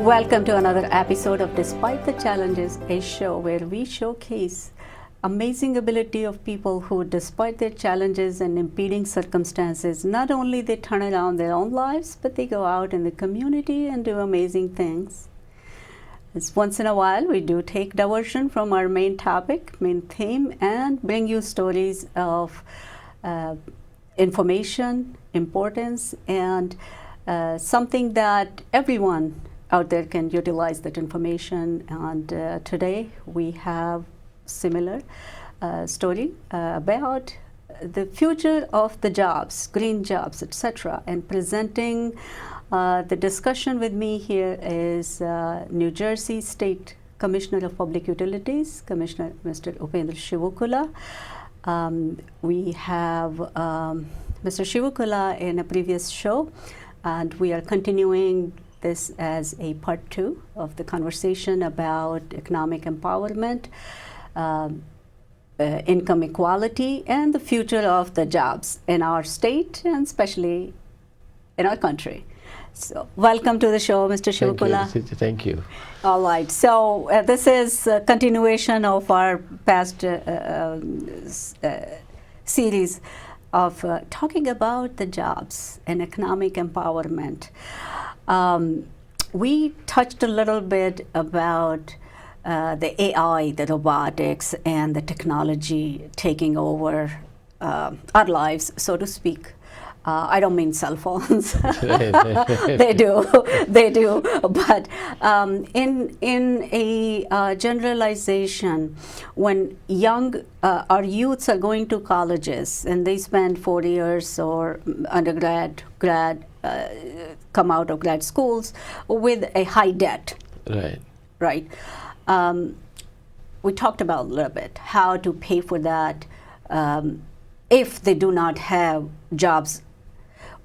Welcome to another episode of Despite the Challenges, a show where we showcase amazing ability of people who, despite their challenges and impeding circumstances, not only they turn around their own lives, but they go out in the community and do amazing things. It's once in a while we do take diversion from our main topic, main theme, and bring you stories of information, importance, and something that everyone out there can utilize that information. And today we have similar story about the future of the jobs, green jobs, etc. And presenting the discussion with me here is New Jersey State Commissioner of Public Utilities, Commissioner Mr. Upendra Chivukula. We have Mr. Chivukula in a previous show, and we are continuing this as a part 2 of the conversation about economic empowerment, income equality, and the future of the jobs in our state and especially in our country. So welcome to the show, Mr. Chivukula. Thank you. All right. So this is a continuation of our past series of talking about the jobs and economic empowerment. We touched a little bit about the AI, the robotics, and the technology taking over our lives, so to speak. I don't mean cell phones. They do. But in a generalization, when our youths are going to colleges and they spend 4 years or undergrad, come out of grad schools with a high debt. Right. We talked about a little bit how to pay for that if they do not have jobs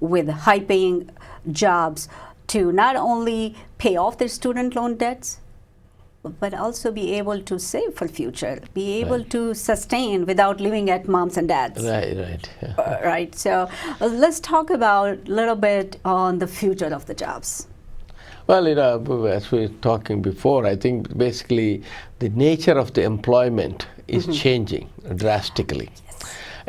with high-paying jobs to not only pay off their student loan debts, but also be able to save for future, be able to sustain without living at moms and dads. Right. Right. So let's talk about a little bit on the future of the jobs. Well, as we were talking before, I think basically the nature of the employment is changing drastically.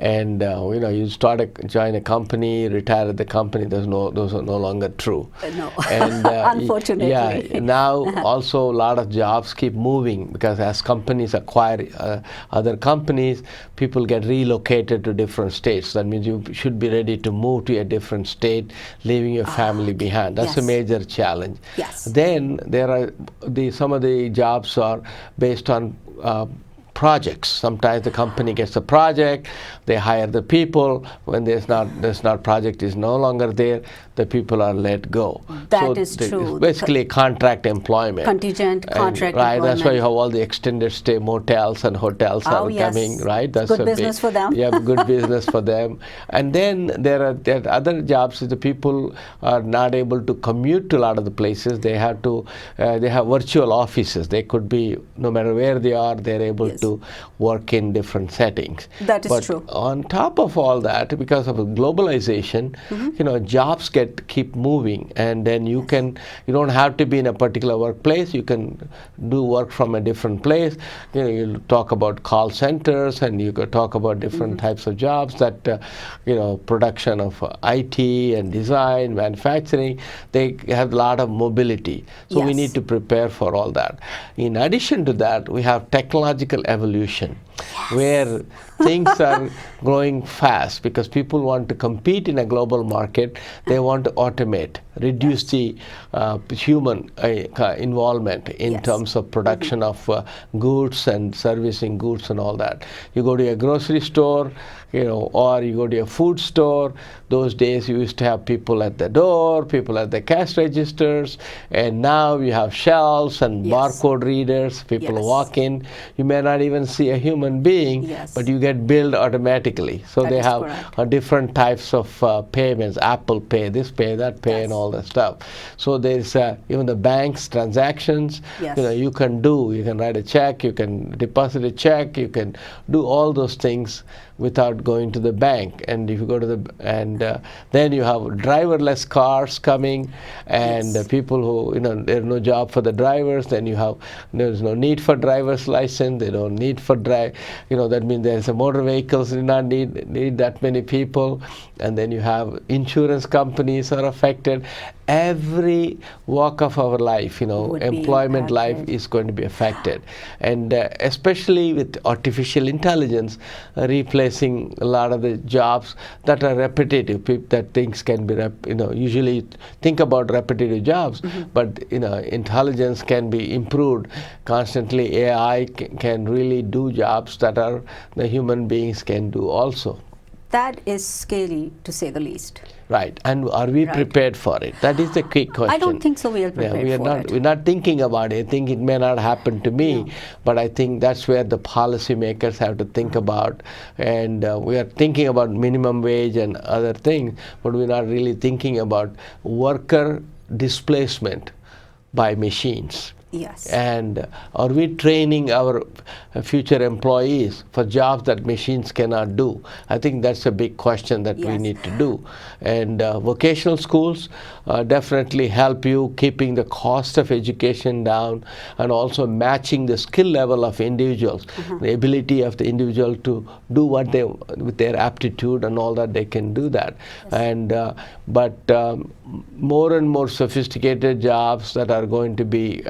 And you join a company, retire at the company. Those are no longer true. No, and, unfortunately. Yeah. Now also a lot of jobs keep moving because as companies acquire other companies, people get relocated to different states. That means you should be ready to move to a different state, leaving your family behind. That's a major challenge. Yes. Then there are some of the jobs are based on projects. Sometimes the company gets a project, they hire the people. When there's not project is no longer there, the people are let go. That is true. It's basically contract employment. Contingent contract employment. That's why you have all the extended stay motels and hotels are coming, right? That's good business for them. Yeah, good business for them. And then there are other jobs. The people are not able to commute to a lot of the places. They have virtual offices. They could be, no matter where they are, they're able to work in different settings. That is true. On top of all that, because of globalization, jobs keep moving, and then you don't have to be in a particular workplace. You can do work from a different place. You talk about call centers, and you could talk about different types of jobs that production of IT and design, manufacturing. They have a lot of mobility, so we need to prepare for all that. In addition to that, we have technological evolution, where things are growing fast because people want to compete in a global market. They want to automate, reduce the human involvement in terms of production of goods and servicing goods and all that. You go to a grocery store, or you go to a food store. Those days you used to have people at the door, people at the cash registers, and now you have shelves and barcode readers. People walk in. You may not even see a human being, but you get billed automatically. So they have different types of payments, Apple Pay, this pay, that pay, and all that stuff. So there's even the bank's transactions. You can write a check, you can deposit a check, you can do all those things without start going to the bank, and if you go to the then you have driverless cars coming, and people who there's no job for the drivers. Then there's no need for driver's license. They don't need for that means there's a motor vehicles do not need that many people, and then you have insurance companies are affected. Every walk of our life, employment life is going to be affected, and especially with artificial intelligence replacing a lot of the jobs that are repetitive. That things can be, usually think about repetitive jobs, but intelligence can be improved constantly. AI can really do jobs that are the human beings can do also. That is scary, to say the least. Right, and are we prepared for it? That is the key question. I don't think so. We are prepared for it. We're not thinking about it. I think it may not happen to me, but I think that's where the policymakers have to think about. And we are thinking about minimum wage and other things, but we're not really thinking about worker displacement by machines. Yes. And are we training our future employees for jobs that machines cannot do? I think that's a big question that we need to do. And vocational schools definitely help you keeping the cost of education down, and also matching the skill level of individuals, the ability of the individual to do what they, with their aptitude and all that, they can do that. And but more and more sophisticated jobs that are going to be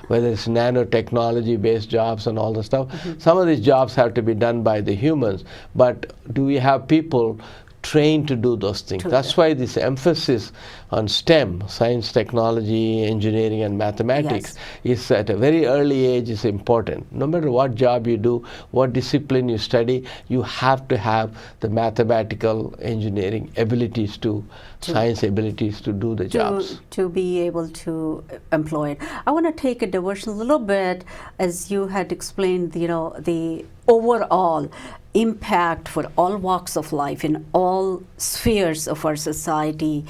whether it's nanotechnology based jobs and all the stuff. Some of these jobs have to be done by the humans, but do we have people trained to do those things? That's why this emphasis on STEM, science, technology, engineering, and mathematics, is at a very early age is important. No matter what job you do, what discipline you study, you have to have the mathematical engineering abilities to science abilities to do the jobs. To be able to employ it. I want to take a diversion a little bit, as you had explained, the overall impact for all walks of life in all spheres of our society,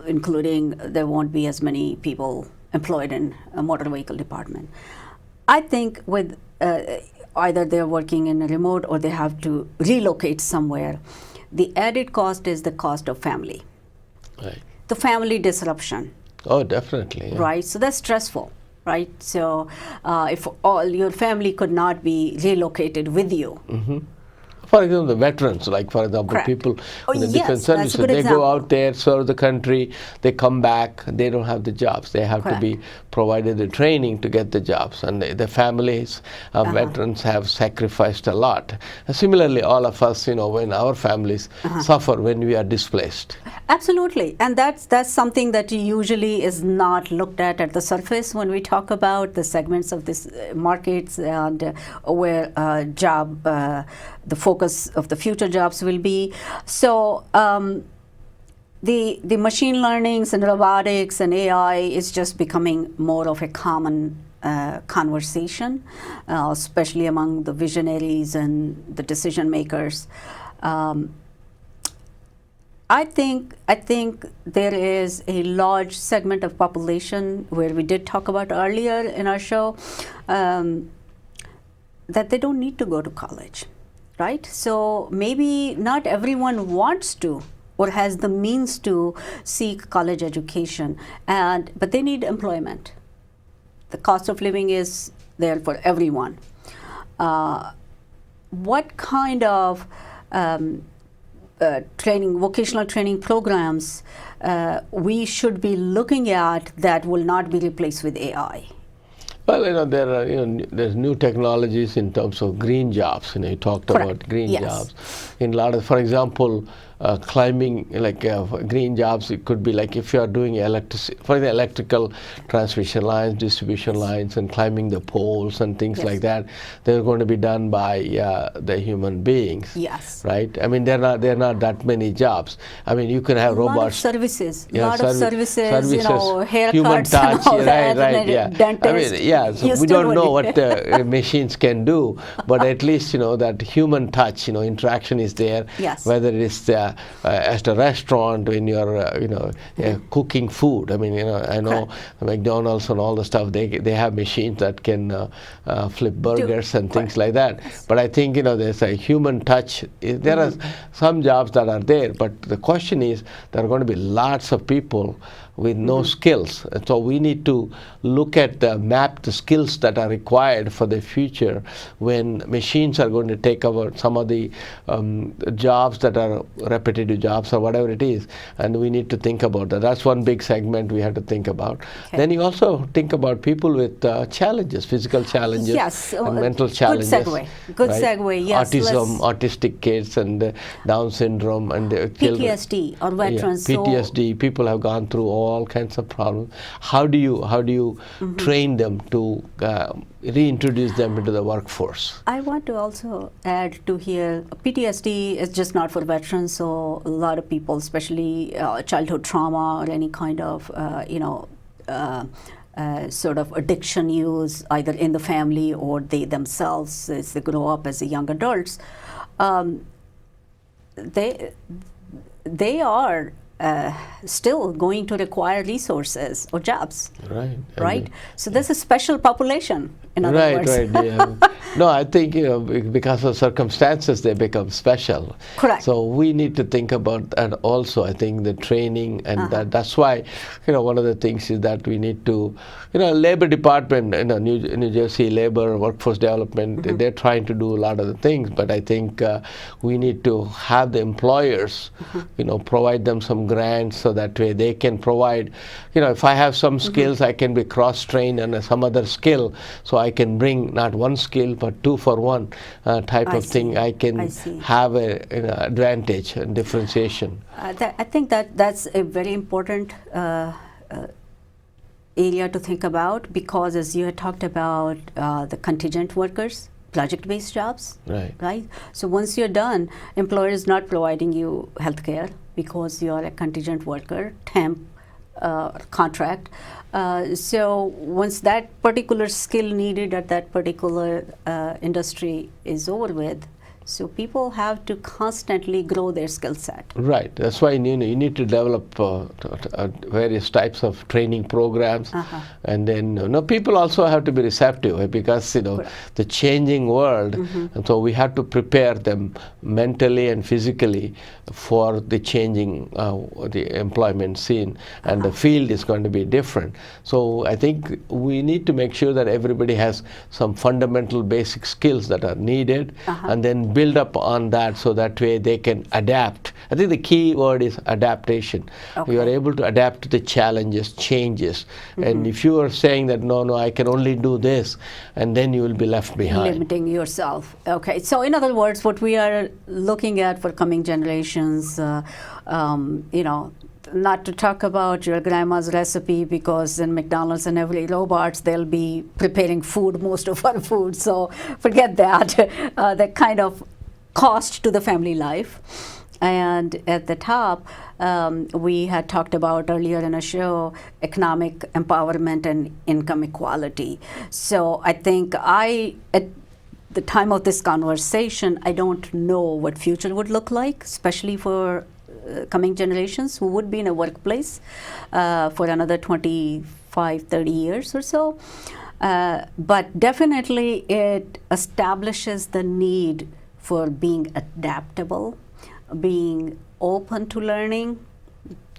including there won't be as many people employed in a motor vehicle department. I think with either they're working in a remote or they have to relocate somewhere, the added cost is the cost of family. Right. The family disruption. Oh, definitely. Yeah. Right, so that's stressful, right? So if all your family could not be relocated with you. For example, the veterans, like for example, people in the defense services, they go out there, serve the country, they come back, they don't have the jobs. They have to be provided the training to get the jobs. And the families of veterans have sacrificed a lot. Similarly, all of us, when our families suffer when we are displaced. Absolutely, and that's something that usually is not looked at the surface when we talk about the segments of this markets and where the focus of the future jobs will be. So the machine learnings and robotics and AI is just becoming more of a common conversation, especially among the visionaries and the decision makers. I think there is a large segment of population where we did talk about earlier in our show that they don't need to go to college, right? So maybe not everyone wants to or has the means to seek college education, but they need employment. The cost of living is there for everyone. What kind of vocational training programs we should be looking at that will not be replaced with AI? Well, there are there's new technologies in terms of green jobs. You talked about green jobs. In a lot of, for example, climbing, green jobs, it could be like if you are doing electrical transmission lines, distribution lines, and climbing the poles and things like that. They're going to be done by the human beings. Yes. Right. I mean, there are not that many jobs. I mean, you can have robots. A lot of services. Services, haircuts, human touch. And all that, right. Yeah. Dentist. I mean, so we don't know what the machines can do, but at least that human touch, interaction is is there. Yes. Whether it's at a restaurant when you're cooking food. I mean, I know McDonald's and all the stuff, they have machines that can flip burgers and things like that. Yes. But I think there's a human touch. There are some jobs that are there, but the question is there are going to be lots of people with no skills. And so we need to look at map the skills that are required for the future when machines are going to take over some of the jobs that are repetitive jobs or whatever it is, and we need to think about that. That's one big segment we have to think about. Okay. Then you also think about people with challenges, physical challenges, yes, and mental challenges. Good right? segue, yes. Autism, autistic kids and Down syndrome and PTSD or veterans. PTSD, people have gone through all kinds of problems. How do you train them to reintroduce them into the workforce? I want to also add to here, PTSD is just not for veterans, so a lot of people, especially childhood trauma or any kind of, sort of addiction use, either in the family or they themselves as they grow up as young adults, they are still going to require resources or jobs. Right. Right? So there's a special population, in other words. Right, yeah. No, I think because of circumstances they become special. Correct. So we need to think about that also. I think the training and that's why one of the things is that we need to Labor Department, New Jersey Labor Workforce Development, they're trying to do a lot of the things, but I think we need to have the employers provide them some grants so that way they can provide, if I have some skills, I can be cross-trained and some other skill, so I can bring not one skill but 2 for 1 type of thing. I can have an advantage and differentiation. I think that's a very important area to think about, because as you had talked about the contingent workers, project-based jobs, right? So once you're done, employer is not providing you health care because you're a contingent worker, temp, contract. So once that particular skill needed at that particular industry is over with, so people have to constantly grow their skill set. Right. That's why you need to develop various types of training programs, and then people also have to be receptive because the changing world, and so we have to prepare them mentally and physically for the changing the employment scene, and the field is going to be different. So I think we need to make sure that everybody has some fundamental basic skills that are needed, and then build up on that so that way they can adapt. I think the key word is adaptation. You are able to adapt to the challenges, changes, and if you are saying that no, I can only do this, and then you will be left behind. Limiting yourself. Okay, so in other words, what we are looking at for coming generations, not to talk about your grandma's recipe, because in McDonald's and every Robarts they'll be preparing food, most of our food, so forget that. That kind of cost to the family life. And at the top, we had talked about earlier in a show, economic empowerment and income equality. So I think at the time of this conversation, I don't know what future would look like, especially for coming generations who would be in a workplace for another 25, 30 years or so. But definitely it establishes the need for being adaptable, being open to learning.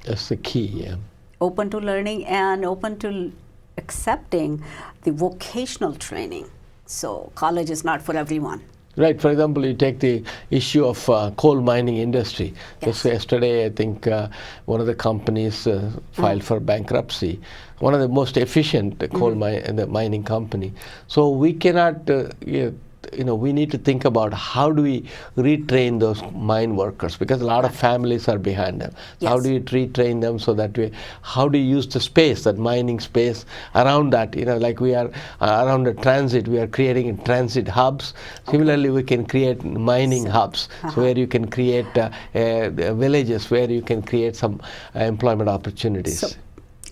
That's the key, yeah. Open to learning and open to accepting the vocational training. So college is not for everyone. Right. For example, you take the issue of coal mining industry. Just yesterday, I think one of the companies filed for bankruptcy. One of the most efficient coal mining company. So we cannot. We need to think about how do we retrain those mine workers, because a lot of families are behind them. So how do you retrain them so that how do you use the space, that mining space around that, like we are around the transit, we are creating transit hubs. Similarly, we can create mining hubs, so where you can create villages where you can create some employment opportunities.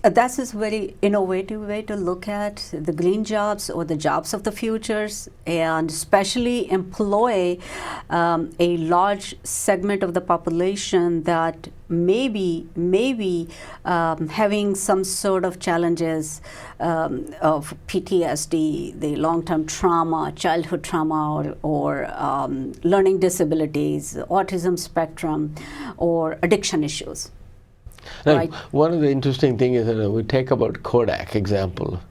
That's a very innovative way to look at the green jobs or the jobs of the futures, and especially employ a large segment of the population that maybe having some sort of challenges of PTSD, the long-term trauma, childhood trauma, or learning disabilities, autism spectrum, or addiction issues. Now, Right. one of the interesting things is that we take about Kodak example.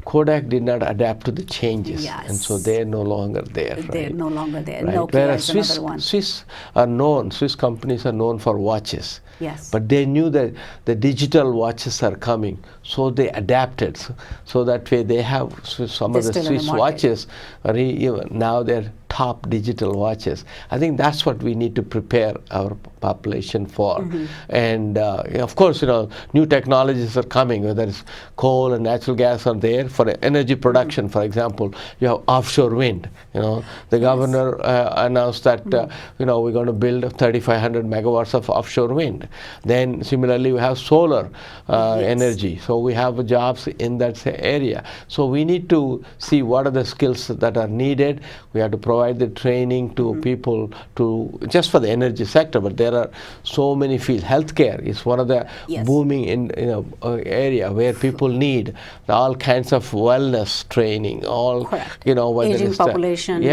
Kodak did not adapt to the changes, and so Yes. they're no longer there. They're Right? no longer there. Right. Nokia Whereas is another one. Swiss companies are known for watches. Yes. But they knew that the digital watches are coming, so they adapted. So that way they have some They're of the still in the Swiss market. watches are now they're top digital watches. I think that's what we need to prepare our population for. And of course, new technologies are coming, whether it's coal and natural gas are there for energy production. For example, you have offshore wind. The governor announced that we're going to build 3,500 megawatts of offshore wind. Then similarly, we have solar energy. So we have jobs in that area. So we need to see what are the skills that are needed. We have to provide the training to people to just for the energy sector, but there are so many fields. Healthcare is one of the booming area where people need all kinds of wellness training. Correct. Whether Aging it's population.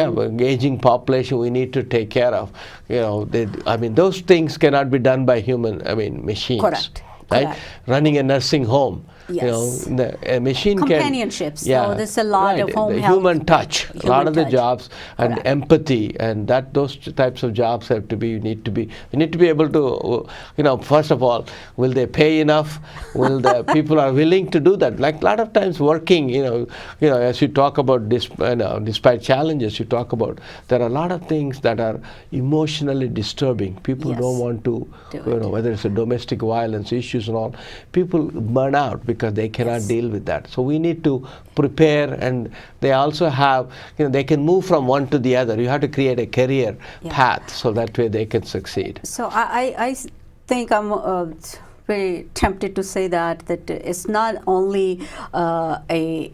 aging population we need to take care of. Those things cannot be done by machines. Correct. Right? Correct. Running a nursing home. Yes. A machine Companionships. So there's a lot of home the health. human touch. A lot of the touch. jobs and Correct. empathy, and those types of jobs have to be. We need to be able to. First of all, will they pay enough? Will the people are willing to do that? Like a lot of times working. As you talk about despite challenges, you talk about there are a lot of things that are emotionally disturbing. People don't want to. Whether it's a domestic violence issues and all, people burn out because they cannot deal with that. So we need to prepare, and they also have, they can move from one to the other. You have to create a career path so that way they can succeed. So I think I'm very tempted to say that it's not only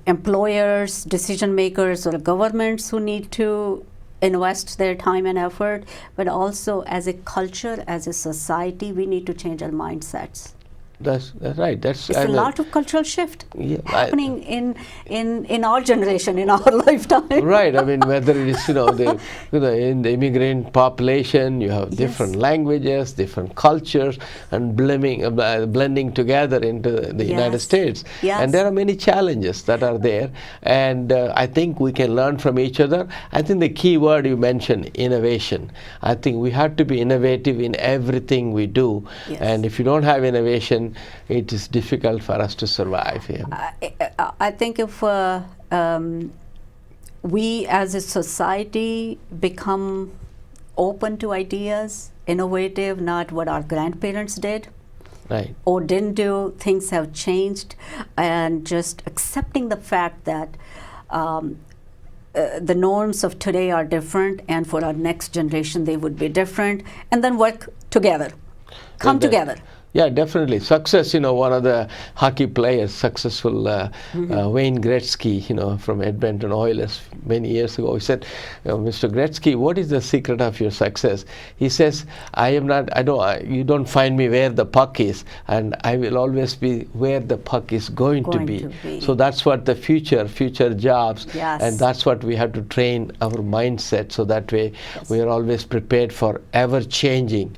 employers, decision makers, or governments who need to invest their time and effort, but also as a culture, as a society, we need to change our mindsets. That's right. It's a lot of cultural shift happening in our generation, in our lifetime. Right. Whether it is in the immigrant population, you have different languages, different cultures, and blending together into the United States. And there are many challenges that are there, and I think we can learn from each other. I think the key word you mentioned, innovation. I think we have to be innovative in everything we do, and if you don't have innovation, it is difficult for us to survive here. I think if we as a society become open to ideas, innovative, not what our grandparents did or didn't do, things have changed, and just accepting the fact that the norms of today are different, and for our next generation they would be different, and then work together, come together. Yeah, definitely. Success, one of the hockey players, successful Wayne Gretzky, from Edmonton Oilers many years ago, he said, Mr. Gretzky, what is the secret of your success? He says, you don't find me where the puck is, and I will always be where the puck is going to be. So that's what the future jobs, and that's what we have to train our mindset, so that way we are always prepared for ever-changing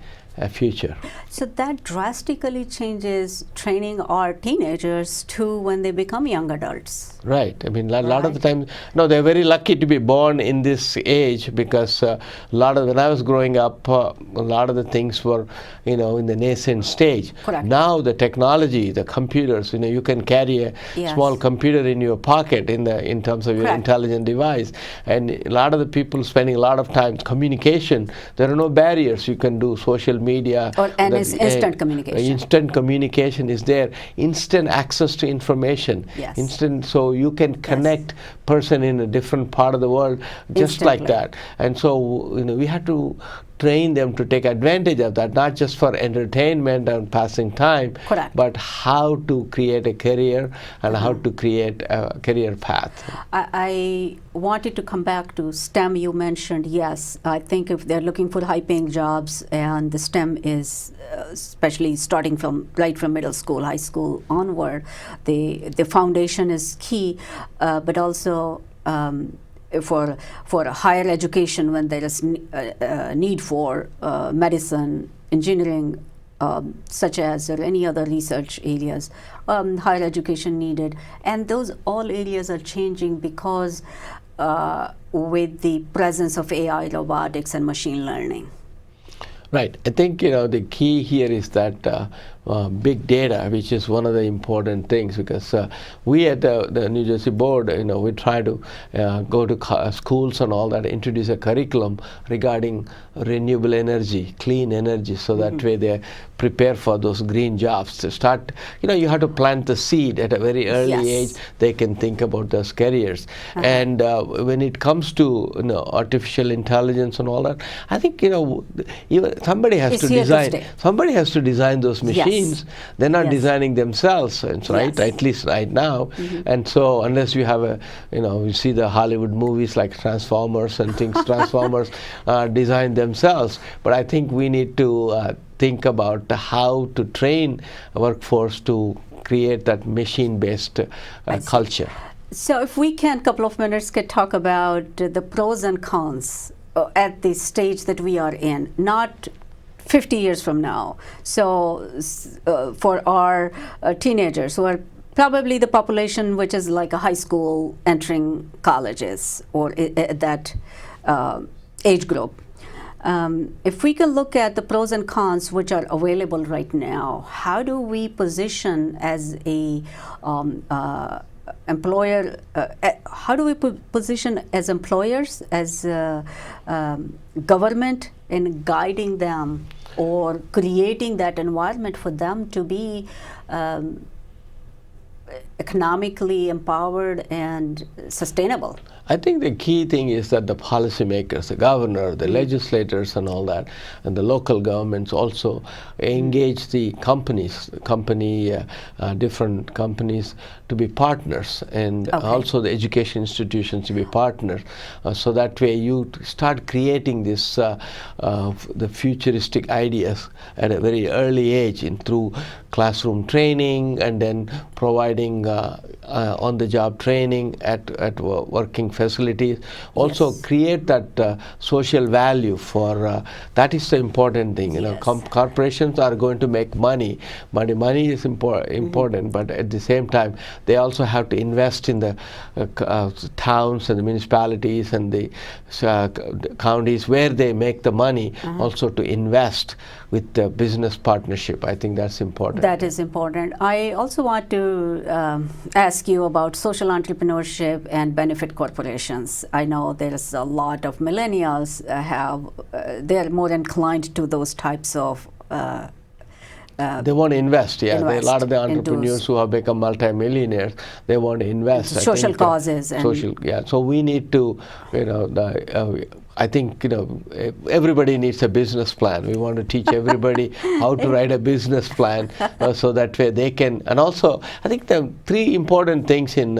future. So that drastically changes training our teenagers to when they become young adults. Right. A lot of the time, they're very lucky to be born in this age, because when I was growing up, a lot of the things were, in the nascent stage. Correct. Now the technology, the computers, you can carry a small computer in your pocket in terms of your intelligent device. And a lot of the people spending a lot of time communication. There are no barriers. You can do social media. Instant communication. Instant communication is there. Instant access to information. Instant, so you can connect person in a different part of the world just like that. And so we have to train them to take advantage of that, not just for entertainment and passing time, Correct. but how to create a career and how to create a career path. I wanted to come back to STEM. You mentioned, yes, I think if they're looking for high-paying jobs, and the STEM is especially starting from middle school, high school onward, the foundation is key, but also for higher education, when there is need for medicine, engineering, such as or any other research areas, higher education needed, and those all areas are changing because with the presence of AI, robotics, and machine learning. Right. I think the key here is that big data, which is one of the important things, because we at the New Jersey board, we try to go to schools and all that, introduce a curriculum regarding renewable energy, clean energy, so that way they prepare for those green jobs. To start, you have to plant the seed at a very early age. They can think about those careers. And when it comes to artificial intelligence and all that, I think even somebody has to design. Somebody has to design those machines. They're not designing themselves, right? At least right now. And so unless you have you see the Hollywood movies like Transformers and things, Transformers design themselves. But I think we need to think about how to train a workforce to create that machine-based culture. So if we can, couple of minutes, could talk about the pros and cons at the stage that we are in, not 50 years from now. So for our teenagers who are probably the population which is like a high school entering colleges or that age group. If we can look at the pros and cons which are available right now, how do we position as a employer, how do we position as employers, as government, in guiding them or creating that environment for them to be economically empowered and sustainable? I think the key thing is that the policymakers, the governor, the legislators and all that, and the local governments also engage the different companies to be partners, and also the education institutions to be partners. So that way you start creating this, the futuristic ideas at a very early age through classroom training, and then providing on-the-job training at working facilities. Also create that social value for, that is the important thing. Corporations are going to make money. Money is important, but at the same time, they also have to invest in the towns and the municipalities and the counties where they make the money, also to invest with the business partnership. I think that's important. That is important. I also want to ask you about social entrepreneurship and benefit corporations. I know there's a lot of millennials they're more inclined to those types of they want to invest, a lot of the entrepreneurs who have become multimillionaires, they want to invest. Social causes. So we need to, I think everybody needs a business plan. We want to teach everybody how to write a business plan, so that way they can. And also, I think the three important things in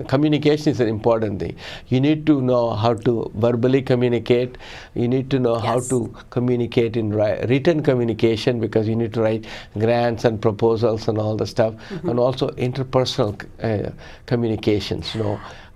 communication is an important thing. You need to know how to verbally communicate. You need to know how to communicate in written communication, because you need to write grants and proposals and all the stuff, and also interpersonal communications.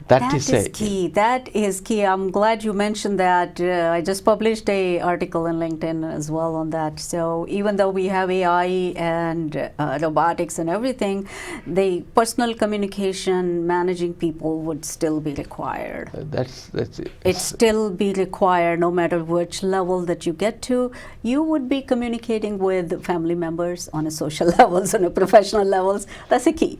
That is key. That is key. I'm glad you mentioned that. I just published an article in LinkedIn as well on that. So even though we have AI and robotics and everything, the personal communication, managing people would still be required. That's it. It's still be required no matter which level that you get to. You would be communicating with family members on a social levels, on a professional levels. That's a key.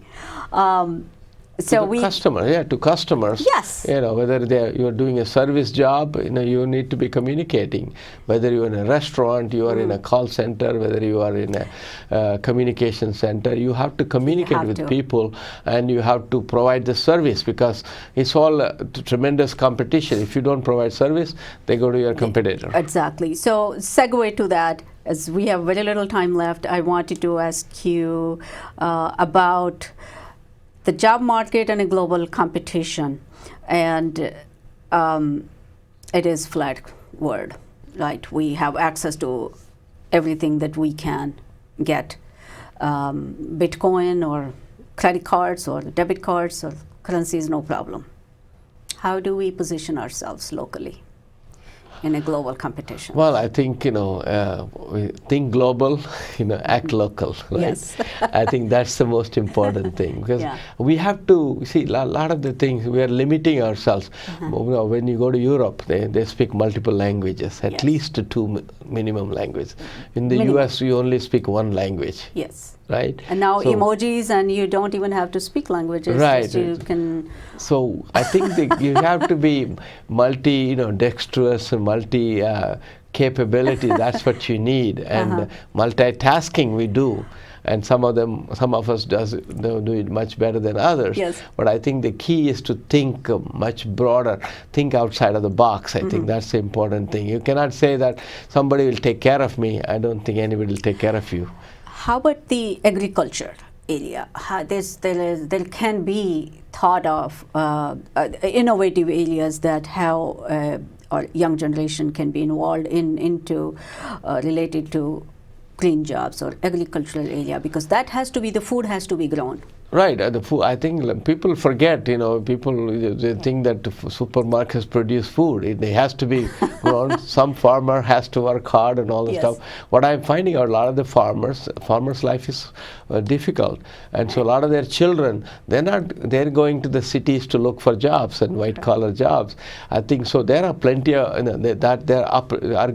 So to the customer, to customers. Yes. Whether you're doing a service job, you need to be communicating. Whether you're in a restaurant, you are in a call center, whether you are in a communication center, you have to communicate with people, and you have to provide the service, because it's all tremendous competition. If you don't provide service, they go to your competitor. Exactly. So segue to that, as we have very little time left, I wanted to ask you about the job market and a global competition, and it is flat world, right? We have access to everything that we can get, Bitcoin or credit cards or debit cards or currency is no problem. How do we position ourselves locally in a global competition? Well, I think, we think global, act local, right? Yes. I think that's the most important thing, because we have to see a lot of the things, we are limiting ourselves. When you go to Europe, they speak multiple languages, at least two minimum languages. In the US, you only speak one language. Yes. Right? And now emojis, and you don't even have to speak languages. Right. You can. So I think you have to be dexterous and multi-capability. That's what you need. And multitasking we do. And some of us do it much better than others. Yes. But I think the key is to think much broader, think outside of the box. I think that's the important thing. You cannot say that somebody will take care of me. I don't think anybody will take care of you. How about the agriculture area? There can be thought of innovative areas that how our young generation can be involved into related to green jobs or agricultural area, because that has to be, the food has to be grown. Right. The food, I think people forget, people they think that supermarkets produce food. It has to be grown. Some farmer has to work hard and all this stuff. What I'm finding out, a lot of the farmers' life is difficult. And so a lot of their children, they're going to the cities to look for jobs and white collar jobs. I think so there are plenty of,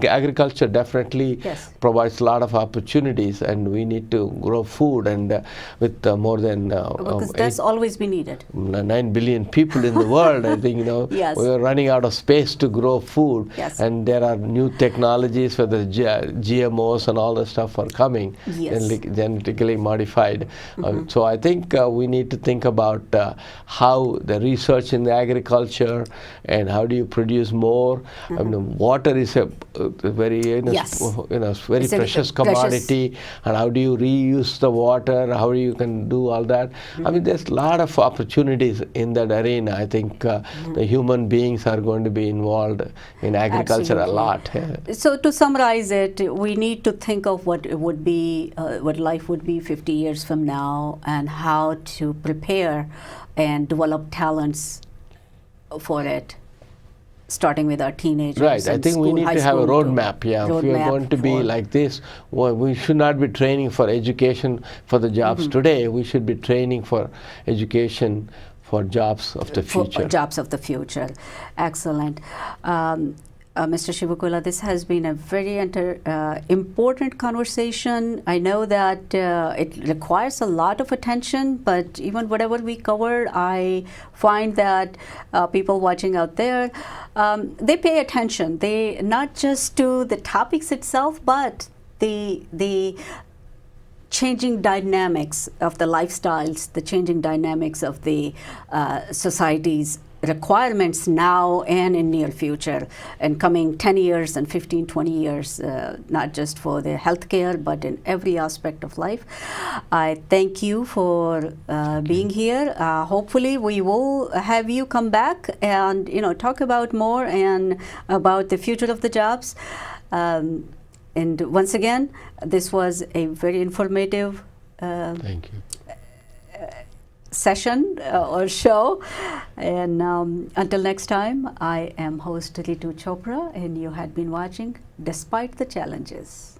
agriculture definitely provides a lot of opportunities, and we need to grow food, and with more than because that's always been needed. 9 billion people in the world, I think, we're running out of space to grow food. And there are new technologies, whether GMOs and all the stuff are coming, genetically modified. So I think we need to think about how the research in the agriculture, and how do you produce more. I mean, water is a very, very precious commodity, and how do you reuse the water, how you can do all that. I mean, there's a lot of opportunities in that arena. I think the human beings are going to be involved in agriculture a lot. So to summarize it, we need to think of what it would be, what life would be 50 years from now, and how to prepare and develop talents for it, starting with our teenagers. Right. I think we need to have a roadmap. If we are going to be like this, well, we should not be training for education for the jobs today. We should be training for education for jobs of the future. For jobs of the future. Excellent. Mr. Chivukula, this has been a very important conversation. I know that it requires a lot of attention, but even whatever we covered, I find that people watching out there, they pay attention. They not just to the topics itself, but the changing dynamics of the lifestyles, the changing dynamics of the society's requirements now and in near future, and coming 10 years and 15, 20 years, not just for the healthcare, but in every aspect of life. I thank you for being here. Hopefully we will have you come back and talk about more and about the future of the jobs. And once again, this was a very informative thank you. Session or show, and until next time, I am host Ritu Chopra, and you had been watching Despite the Challenges.